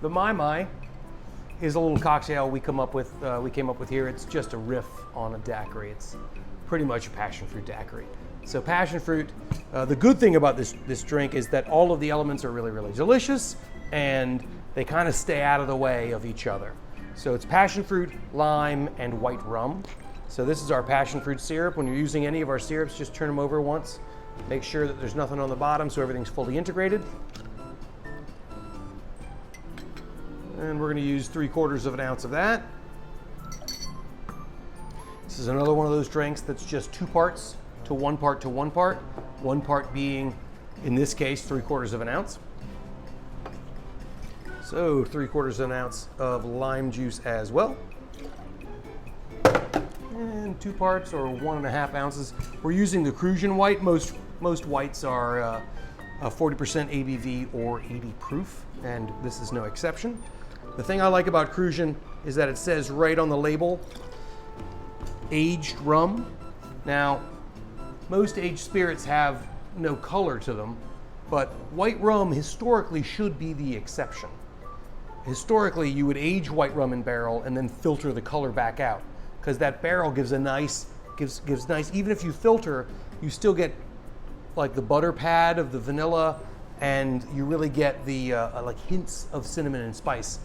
The My is a little cocktail we came up with here. It's just a riff on a daiquiri. It's pretty much a passion fruit daiquiri. So passion fruit, the good thing about this drink is that all of the elements are really, really delicious, and they kind of stay out of the way of each other. So it's passion fruit, lime, and white rum. So this is our passion fruit syrup. When you're using any of our syrups, just turn them over once. Make sure that there's nothing on the bottom so everything's fully integrated. And we're going to use 3/4 ounce of that. This is another one of those drinks that's just 2 parts to 1 part to 1 part. 1 part being, in this case, 3/4 ounce. So 3/4 ounce of lime juice as well. And 2 parts or 1.5 ounces. We're using the Cruzan white. Most whites are 40% ABV or 80 proof, and this is no exception. The thing I like about Cruzan is that it says right on the label, aged rum. Now, most aged spirits have no color to them, but white rum historically should be the exception. Historically, you would age white rum in barrel and then filter the color back out, because that barrel gives nice, even if you filter, you still get like the butter pad of the vanilla, and you really get the like hints of cinnamon and spice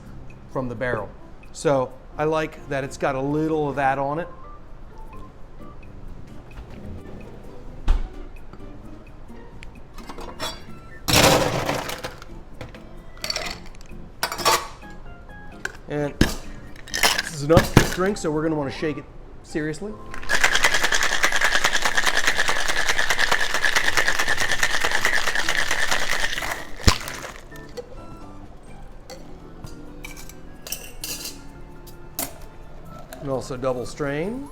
from the barrel. So I like that it's got a little of that on it. And this is enough drink, so we're going to want to shake it seriously. And also double strain.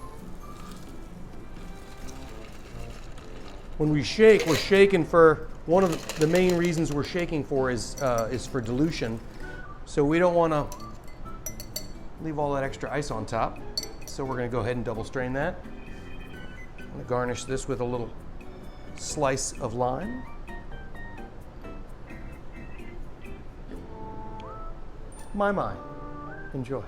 When we shake, we're shaking for, one of the main reasons we're shaking for is for dilution. So we don't want to leave all that extra ice on top. So we're going to go ahead and double strain that. I'm going to garnish this with a little slice of lime. My. Enjoy.